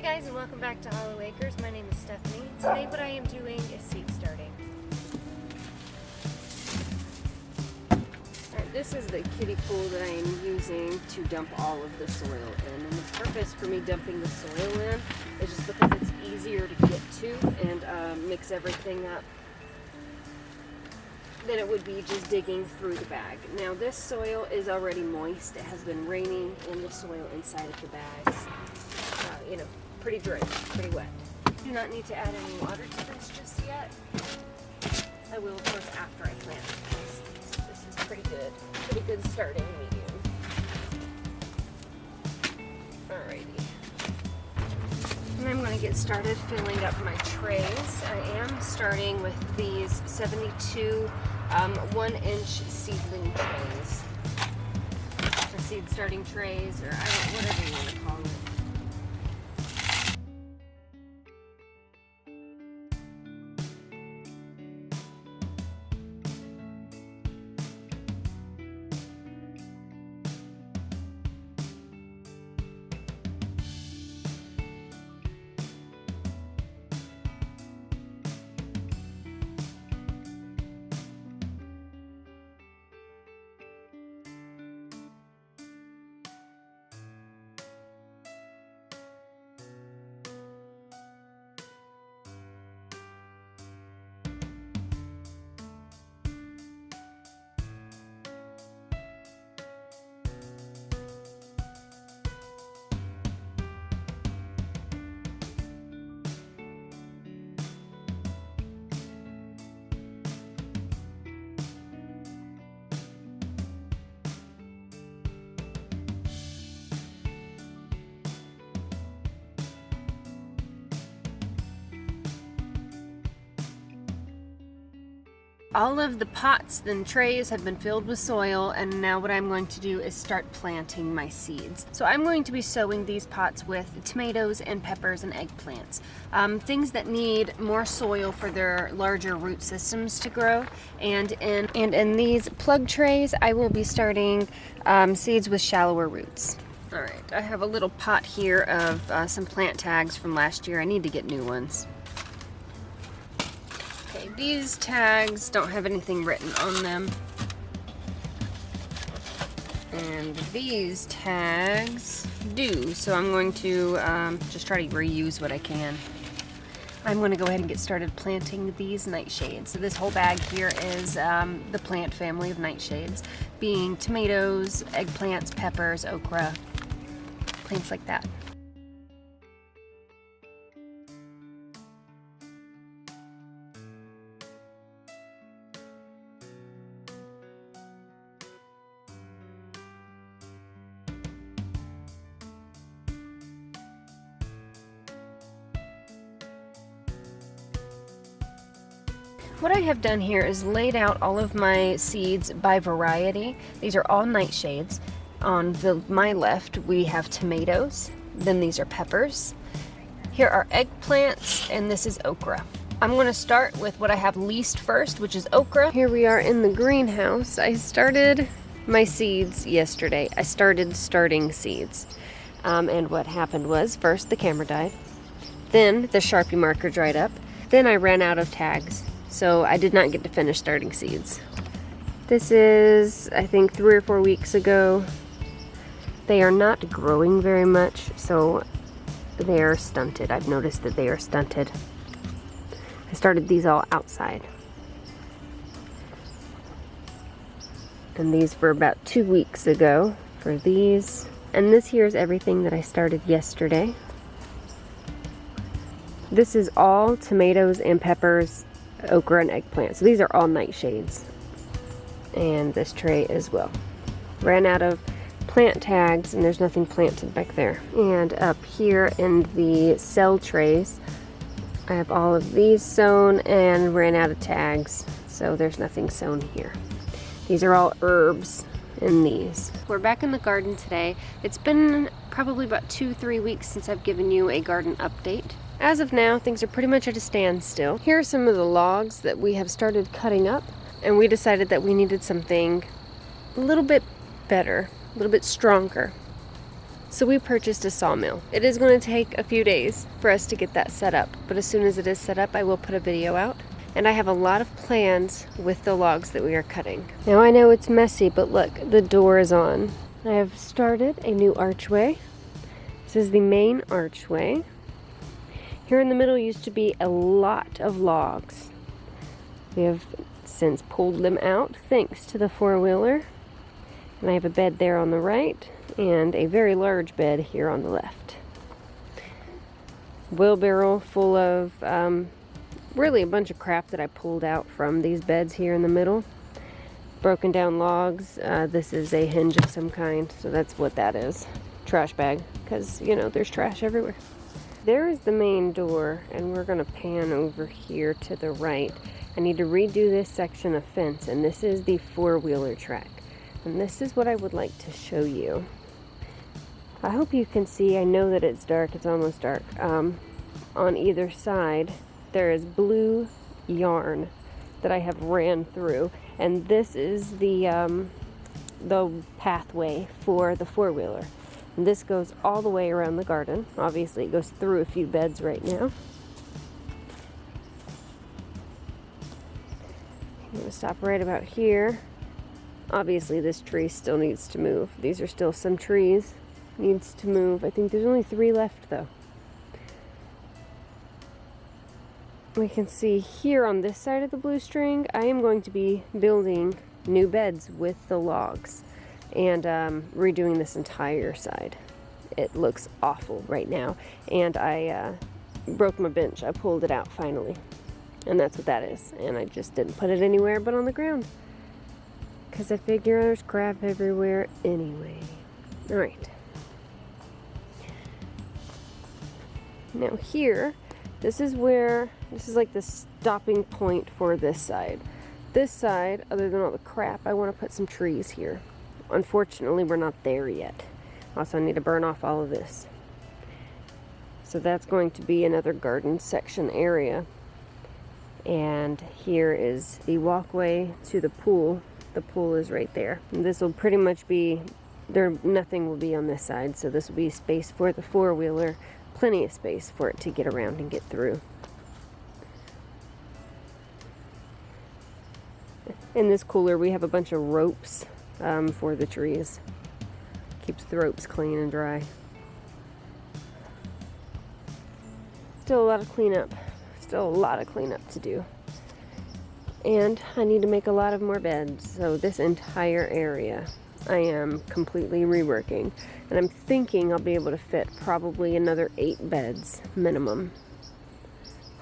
guys, and welcome back to Hollow Acres. My name is Stephanie. Today what I am doing is seed starting. Alright, this is the kiddie pool that I am using to dump all of the soil in. And the purpose for me dumping the soil in is just because it's easier to get to and mix everything up than it would be just digging through the bag. Now this soil is already moist. It has been raining in the soil inside of the bags. Pretty dry, pretty wet. Do not need to add any water to this just yet. I will, of course, after I plant my seeds. This is pretty good starting medium. Alrighty. And I'm going to get started filling up my trays. I am starting with these 72 1-inch seedling trays. Or seed starting trays, or whatever you want to call it. All of the pots and trays have been filled with soil, and now what I'm going to do is start planting my seeds. So I'm going to be sowing these pots with tomatoes and peppers and eggplants. Things that need more soil for their larger root systems to grow. And in these plug trays, I will be starting seeds with shallower roots. Alright, I have a little pot here of some plant tags from last year. I need to get new ones. These tags don't have anything written on them. And these tags do, so I'm going to just try to reuse what I can. I'm going to go ahead and get started planting these nightshades. So this whole bag here is the plant family of nightshades, being tomatoes, eggplants, peppers, okra, plants like that. What I have done here is laid out all of my seeds by variety. These are all nightshades. On my left we have tomatoes, then these are peppers. Here are eggplants, and this is okra. I'm going to start with what I have least first, which is okra. Here we are in the greenhouse. I started my seeds yesterday. I started starting seeds. And what happened was, first the camera died, then the Sharpie marker dried up, then I ran out of tags. So I did not get to finish starting seeds. This is, I think, 3 or 4 weeks ago. They are not growing very much, so they are stunted. I've noticed that they are stunted. I started these all outside. And these were about 2 weeks ago for these. And this here is everything that I started yesterday. This is all tomatoes and peppers, okra and eggplant. So these are all nightshades. And this tray as well. Ran out of plant tags, and there's nothing planted back there. And up here in the cell trays, I have all of these sown and ran out of tags. So there's nothing sown here. These are all herbs in these. We're back in the garden today. It's been probably about 2-3 weeks since I've given you a garden update. As of now, things are pretty much at a standstill. Here are some of the logs that we have started cutting up, and we decided that we needed something a little bit better, a little bit stronger. So we purchased a sawmill. It is going to take a few days for us to get that set up, but as soon as it is set up, I will put a video out. And I have a lot of plans with the logs that we are cutting. Now I know it's messy, but look, the door is on. I have started a new archway. This is the main archway. Here in the middle used to be a lot of logs. We have since pulled them out thanks to the four-wheeler. And I have a bed there on the right and a very large bed here on the left. Wheelbarrow full of really a bunch of crap that I pulled out from these beds here in the middle. Broken down logs. This is a hinge of some kind, so that's what that is. Trash bag, because you know there's trash everywhere. There is the main door, and we're going to pan over here to the right. I need to redo this section of fence, and this is the four-wheeler track. And this is what I would like to show you. I hope you can see. I know that it's dark. It's almost dark. On either side, there is blue yarn that I have ran through, and this is the pathway for the four-wheeler. And this goes all the way around the garden. Obviously, it goes through a few beds right now. I'm going to stop right about here. Obviously, this tree still needs to move. These are still some trees. Needs to move. I think there's only 3 left, though. We can see here on this side of the blue string, I am going to be building new beds with the logs and redoing this entire side. It looks awful right now, and I broke my bench. I pulled it out finally, and that's what that is. And I just didn't put it anywhere but on the ground because I figure there's crap everywhere anyway. All right. Now here, this is like the stopping point for this side. This side, other than all the crap, I want to put some trees here. Unfortunately, we're not there yet. Also, I need to burn off all of this. So that's going to be another garden section area. And here is the walkway to the pool. The pool is right there. And this will pretty much be, nothing will be on this side, so this will be space for the four-wheeler. Plenty of space for it to get around and get through. In this cooler, we have a bunch of ropes for the trees. Keeps the ropes clean and dry. Still a lot of cleanup. Still a lot of cleanup to do. And I need to make a lot of more beds. So this entire area I am completely reworking. And I'm thinking I'll be able to fit probably another 8 beds minimum.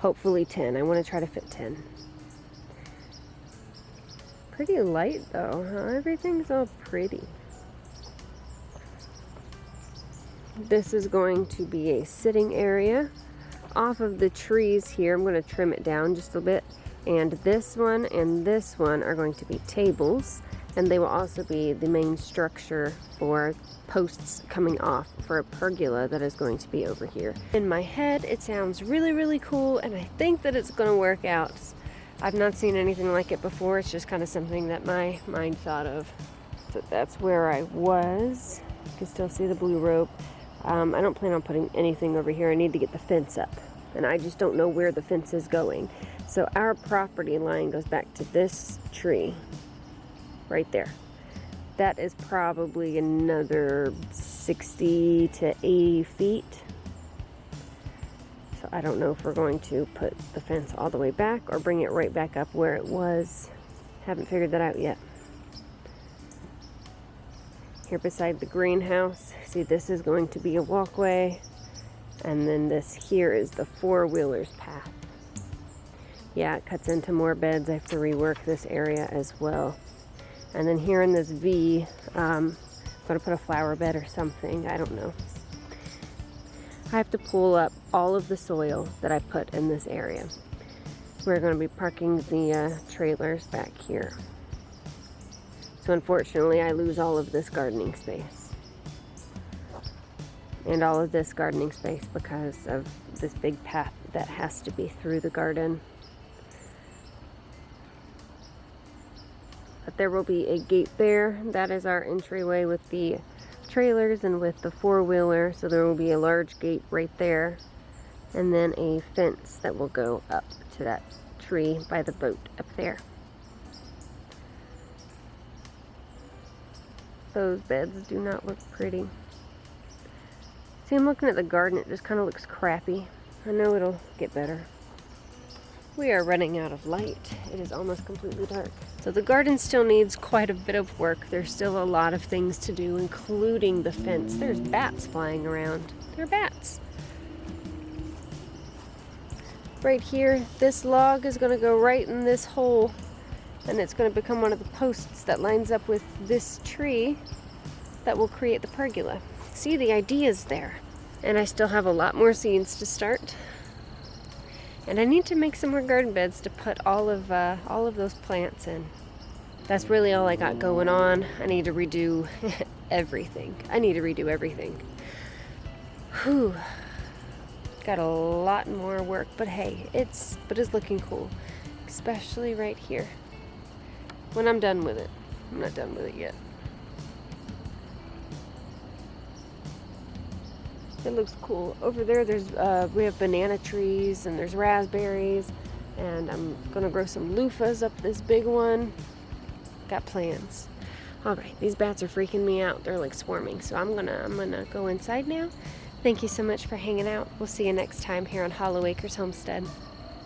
Hopefully 10. I want to try to fit 10. Pretty light though, huh? Everything's all pretty. This is going to be a sitting area. Off of the trees here, I'm going to trim it down just a bit. And this one and this one are going to be tables. And they will also be the main structure for posts coming off for a pergola that is going to be over here. In my head, it sounds really, really cool, and I think that it's going to work out. I've not seen anything like it before. It's just kind of something that my mind thought of. So that's where I was. You can still see the blue rope. I don't plan on putting anything over here. I need to get the fence up, and I just don't know where the fence is going. So our property line goes back to this tree right there. That is probably another 60 to 80 feet. So I don't know if we're going to put the fence all the way back or bring it right back up where it was. Haven't figured that out yet. Here beside the greenhouse, see, this is going to be a walkway, and then this here is the four-wheelers path. Yeah, it cuts into more beds. I have to rework this area as well. And then here in this V, I'm going to put a flower bed or something. I don't know. I have to pull up all of the soil that I put in this area. We're going to be parking the trailers back here. So unfortunately, I lose all of this gardening space. And all of this gardening space because of this big path that has to be through the garden. But there will be a gate there. That is our entryway with the trailers and with the four-wheeler, so there will be a large gate right there, and then a fence that will go up to that tree by the boat up there. Those beds do not look pretty. See, I'm looking at the garden, it just kind of looks crappy. I know it'll get better. We are running out of light. It is almost completely dark. So the garden still needs quite a bit of work. There's still a lot of things to do, including the fence. There's bats flying around. They're bats. Right here, this log is going to go right in this hole, and it's going to become one of the posts that lines up with this tree that will create the pergola. See, the idea's there. And I still have a lot more seeds to start. And I need to make some more garden beds to put all of those plants in. That's really all I got going on. I need to redo everything. Whew. Got a lot more work, but hey, it's looking cool. Especially right here. When I'm done with it. I'm not done with it yet. It looks cool. Over there, we have banana trees and there's raspberries, and I'm gonna grow some loofahs up this big one. Got plans. All right, these bats are freaking me out. They're like swarming, so I'm gonna go inside now. Thank you so much for hanging out. We'll see you next time here on Hollow Acres Homestead.